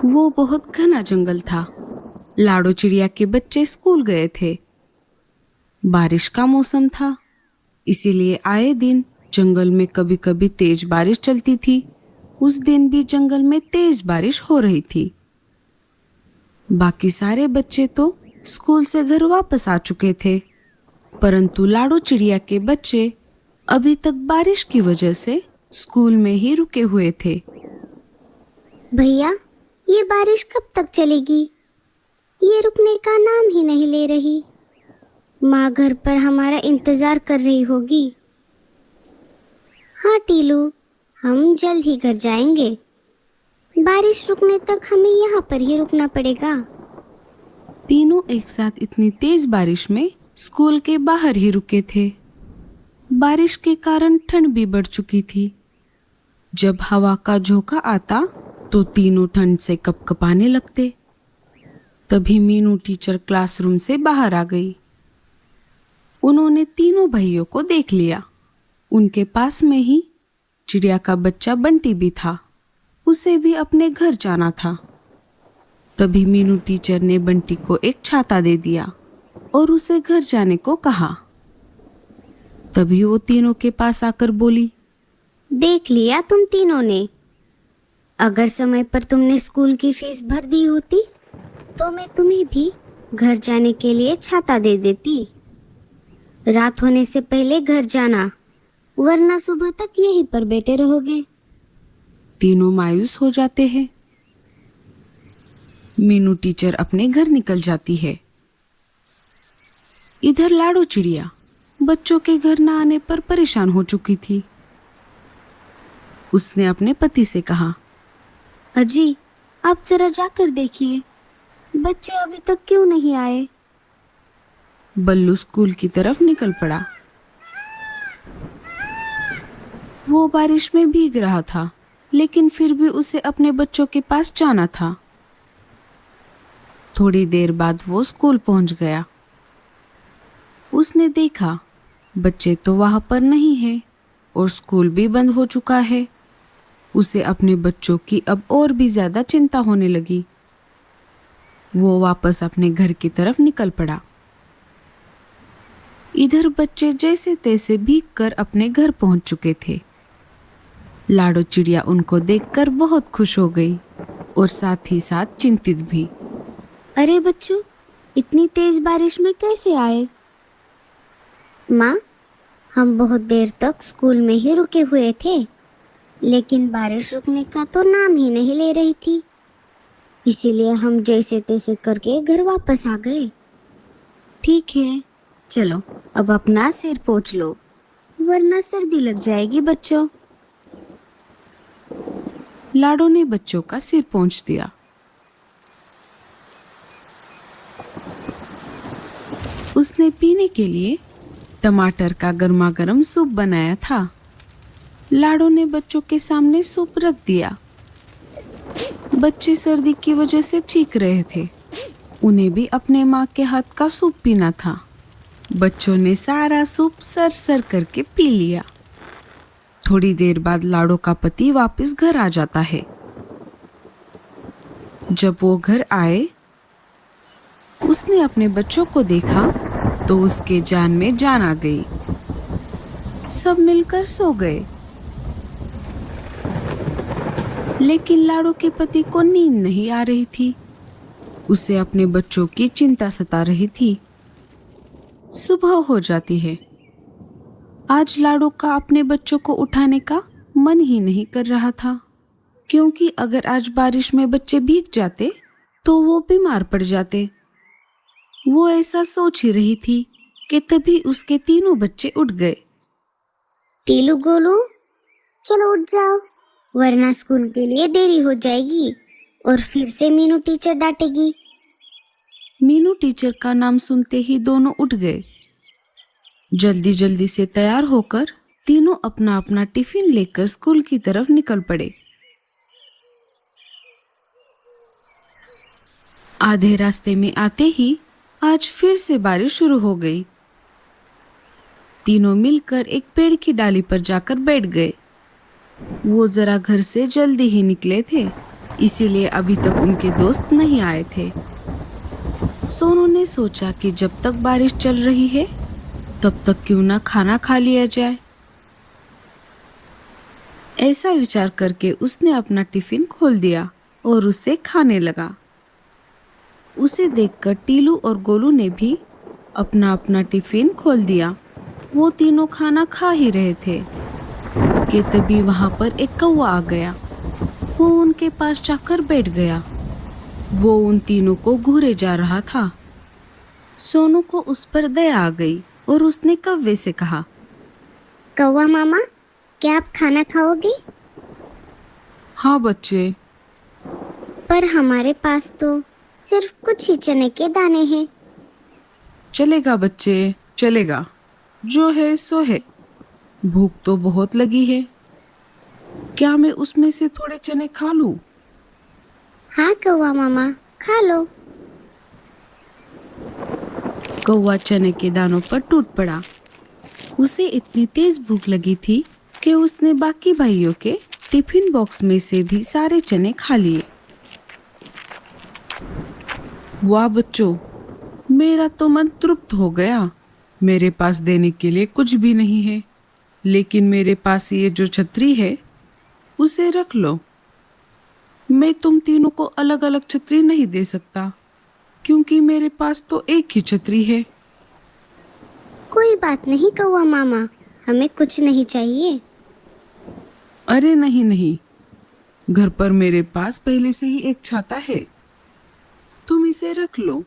वो बहुत घना जंगल था। लाडो चिड़िया के बच्चे स्कूल गए थे। बारिश का मौसम था, इसीलिए आए दिन जंगल में कभी कभी तेज बारिश चलती थी। उस दिन भी जंगल में तेज बारिश हो रही थी। बाकी सारे बच्चे तो स्कूल से घर वापस आ चुके थे, परंतु लाडो चिड़िया के बच्चे अभी तक बारिश की वजह से स्कूल में ही रुके हुए थे। भैया, ये बारिश कब तक चलेगी? ये रुकने का नाम ही नहीं ले रही। माँ घर पर हमारा इंतजार कर रही होगी। हाँ टीलू, हम जल्द ही घर जाएंगे। बारिश रुकने तक हमें यहाँ पर ही रुकना पड़ेगा। तीनों एक साथ इतनी तेज बारिश में स्कूल के बाहर ही रुके थे। बारिश के कारण ठंड भी बढ़ चुकी थी। जब हवा का झोंका आता तो तीनों ठंड से कपकपाने लगते। तभी मीनू टीचर क्लासरूम से बाहर आ गई। उन्होंने तीनों भाइयों को देख लिया। उनके पास में ही चिड़िया का बच्चा बंटी भी था। उसे भी अपने घर जाना था। तभी मीनू टीचर ने बंटी को एक छाता दे दिया और उसे घर जाने को कहा। तभी वो तीनों के पास आकर बोली, देख लिया तुम तीनों ने। अगर समय पर तुमने स्कूल की फीस भर दी होती तो मैं तुम्हें भी घर जाने के लिए छाता दे देती। रात होने से पहले घर जाना, वरना सुबह तक यहीं पर बैठे रहोगे। तीनों मायूस हो जाते हैं। मीनू टीचर अपने घर निकल जाती है। इधर लाडो चिड़िया बच्चों के घर न आने पर परेशान हो चुकी थी। उसने अपने पति से कहा, अजी, आप जरा जाकर देखिए, बच्चे अभी तक क्यों नहीं आए? बल्लू स्कूल की तरफ निकल पड़ा। वो बारिश में भीग रहा था, लेकिन फिर भी उसे अपने बच्चों के पास जाना था। थोड़ी देर बाद वो स्कूल पहुंच गया। उसने देखा बच्चे तो वहां पर नहीं हैं और स्कूल भी बंद हो चुका है। उसे अपने बच्चों की अब और भी ज्यादा चिंता होने लगी। वो वापस अपने घर की तरफ निकल पड़ा। इधर बच्चे जैसे तैसे भीगकर अपने घर पहुंच चुके थे। लाडो चिड़िया उनको देखकर बहुत खुश हो गई और साथ ही साथ चिंतित भी। अरे बच्चों, इतनी तेज बारिश में कैसे आए? माँ, हम बहुत देर तक स्कूल में ही रुके हुए थे, लेकिन बारिश रुकने का तो नाम ही नहीं ले रही थी। इसीलिए हम जैसे तैसे करके घर वापस आ गए। ठीक है, चलो अब अपना सिर पोंछ लो, वरना सर्दी लग जाएगी बच्चों। लाडो ने बच्चों का सिर पोंछ दिया। उसने पीने के लिए टमाटर का गर्मा गर्म सूप बनाया था। लाडो ने बच्चों के सामने सूप रख दिया। बच्चे सर्दी की वजह से चीख रहे थे। उन्हें भी अपने माँ के हाथ का सूप पीना था। बच्चों ने सारा सूप सर सर करके पी लिया। थोड़ी देर बाद लाडो का पति वापस घर आ जाता है। जब वो घर आए, उसने अपने बच्चों को देखा तो उसके जान में जान आ गई। सब मिलकर सो गए, लेकिन लाडो के पति को नींद नहीं आ रही थी। उसे अपने बच्चों की चिंता सता रही थी। सुबह हो जाती है। आज लाडो का अपने बच्चों को उठाने का मन ही नहीं कर रहा था, क्योंकि अगर आज बारिश में बच्चे भीग जाते तो वो बीमार पड़ जाते। वो ऐसा सोच ही रही थी कि तभी उसके तीनों बच्चे उठ गए। टीलू गोलू, चलो उठ जाओ, वरना स्कूल के लिए देरी हो जाएगी और फिर से मीनू टीचर डांटेगी। मीनू टीचर का नाम सुनते ही दोनों उठ गए। जल्दी जल्दी से तैयार होकर तीनों अपना अपना टिफिन लेकर स्कूल की तरफ निकल पड़े। आधे रास्ते में आते ही आज फिर से बारिश शुरू हो गई। तीनों मिलकर एक पेड़ की डाली पर जाकर बैठ गए। वो जरा घर से जल्दी ही निकले थे, इसीलिए अभी तक उनके दोस्त नहीं आए थे। सोनू ने सोचा कि जब तक बारिश चल रही है तब तक क्यों ना खाना खा लिया जाए। ऐसा विचार करके उसने अपना टिफिन खोल दिया और उसे खाने लगा। उसे देखकर टीलू और गोलू ने भी अपना अपना टिफिन खोल दिया। वो तीनों खाना खा ही रहे थे कि तभी वहां पर एक कौवा आ गया। वो उनके पास जाकर बैठ गया। वो उन तीनों को घूरे जा रहा था। सोनू को उस पर दया आ गई और उसने कौवे से कहा, कौवा मामा, क्या आप खाना खाओगे? हाँ बच्चे। पर हमारे पास तो सिर्फ कुछ ही चने के दाने हैं। चलेगा बच्चे, चलेगा। जो है सो है। भूख तो बहुत लगी है। क्या मैं उसमें से थोड़े चने खा लूं? हाँ कौवा मामा, खा लो। कौवा चने के दानों पर टूट पड़ा। उसे इतनी तेज भूख लगी थी कि उसने बाकी भाइयों के टिफिन बॉक्स में से भी सारे चने खा लिए। वाह बच्चों, मेरा तो मन तृप्त हो गया। मेरे पास देने के लिए कुछ भी नहीं है, लेकिन मेरे पास ये जो छतरी है उसे रख लो। मैं तुम तीनों को अलग अलग छतरी नहीं दे सकता, क्योंकि मेरे पास तो एक ही छतरी है। कोई बात नहीं कौवा मामा, हमें कुछ नहीं चाहिए। अरे नहीं नहीं, घर पर मेरे पास पहले से ही एक छाता है, तुम इसे रख लो।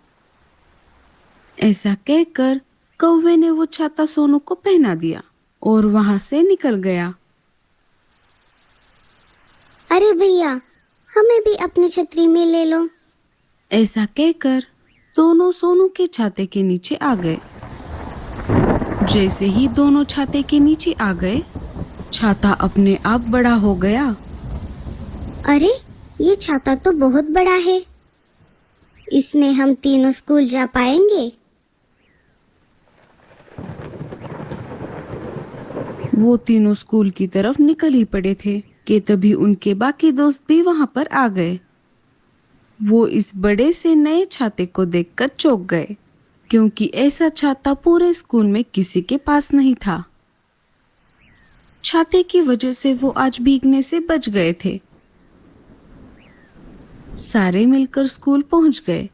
ऐसा कहकर कौवे ने वो छाता सोनू को पहना दिया और वहां से निकल गया। अरे भैया, हमें भी अपनी छतरी में ले लो। ऐसा कहकर दोनों सोनू के छाते के नीचे आ गए। जैसे ही दोनों छाते के नीचे आ गए, छाता अपने आप बड़ा हो गया। अरे, ये छाता तो बहुत बड़ा है। इसमें हम तीनों स्कूल जा पाएंगे। वो तीनों स्कूल की तरफ निकल ही पड़े थे कि तभी उनके बाकी दोस्त भी वहां पर आ गए। वो इस बड़े से नए छाते को देखकर चौंक गए, क्योंकि ऐसा छाता पूरे स्कूल में किसी के पास नहीं था। छाते की वजह से वो आज भीगने से बच गए थे। सारे मिलकर स्कूल पहुंच गए।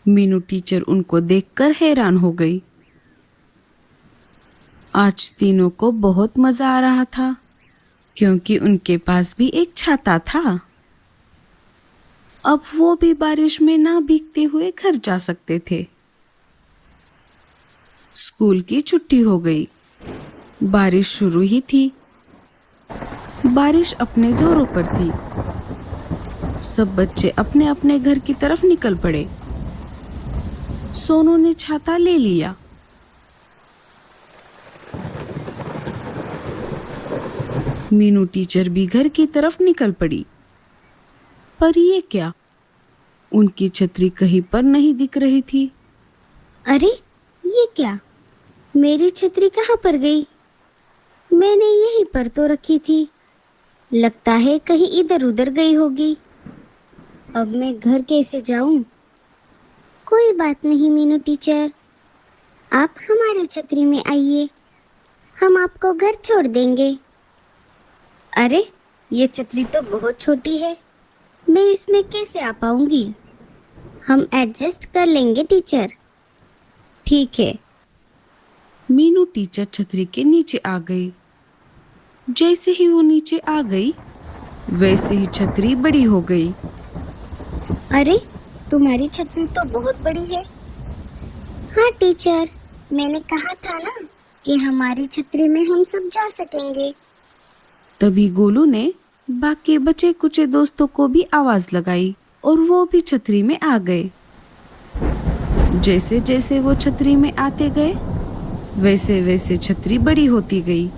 मीनू टीचर उनको देखकर हैरान हो गई। आज तीनों को बहुत मजा आ रहा था, क्योंकि उनके पास भी एक छाता था। अब वो भी बारिश में ना भीगते हुए घर जा सकते थे। स्कूल की छुट्टी हो गई। बारिश शुरू ही थी। बारिश अपने जोरों पर थी। सब बच्चे अपने अपने घर की तरफ निकल पड़े। सोनू ने छाता ले लिया। मीनू टीचर भी घर की तरफ निकल पड़ी। पर ये क्या? उनकी छतरी कहीं पर नहीं दिख रही थी। अरे, ये क्या? मेरी छतरी कहाँ पर गई? मैंने यहीं पर तो रखी थी। लगता है कहीं इधर उधर गई होगी। अब मैं घर कैसे जाऊं? कोई बात नहीं मीनू टीचर, आप हमारी छतरी में आइए, हम आपको घर छोड़ देंगे। अरे, ये छतरी तो बहुत छोटी है, मैं इसमें कैसे आ पाऊंगी? हम एडजस्ट कर लेंगे टीचर। ठीक है। मीनू टीचर छतरी के नीचे आ गई। जैसे ही वो नीचे आ गई, वैसे ही छतरी बड़ी हो गई। अरे, तुम्हारी छतरी तो बहुत बड़ी है। हाँ टीचर, मैंने कहा था ना कि हमारी छतरी में हम सब जा सकेंगे। तभी गोलू ने बाकी बचे कुचे दोस्तों को भी आवाज लगाई और वो भी छतरी में आ गए। जैसे जैसे वो छतरी में आते गए, वैसे वैसे छतरी बड़ी होती गई।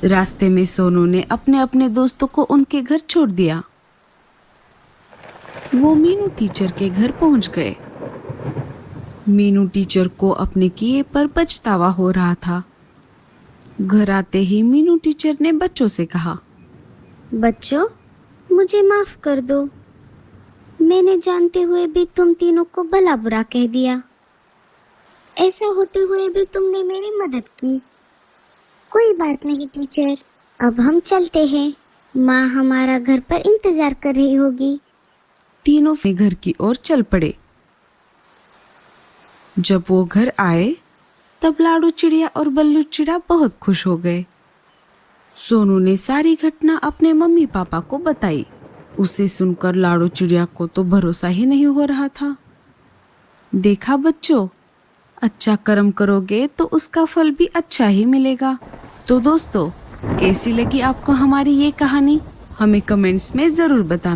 रास्ते में सोनू ने अपने अपने दोस्तों को उनके घर छोड़ दिया। वो मीनू टीचर के घर पहुंच गए। मीनू टीचर को अपने किए पर पछतावा हो रहा था। घर आते ही मीनू टीचर ने बच्चों से कहा, बच्चों, मुझे माफ कर दो। मैंने जानते हुए भी तुम तीनों को भला बुरा कह दिया। ऐसा होते हुए भी तुमने मेरी मदद की। कोई बात नहीं टीचर, अब हम चलते हैं। माँ हमारा घर पर इंतजार कर रही होगी। तीनों अपने घर की ओर चल पड़े। जब वो घर आए तब लाडू चिड़िया और बल्लू चिड़ा बहुत खुश हो गए। सोनू ने सारी घटना अपने मम्मी पापा को बताई। उसे सुनकर लाडू चिड़िया को तो भरोसा ही नहीं हो रहा था। देखा बच्चों, अच्छा कर्म करोगे तो उसका फल भी अच्छा ही मिलेगा। तो दोस्तों, कैसी लगी आपको हमारी ये कहानी? हमें कमेंट्स में ज़रूर बताना।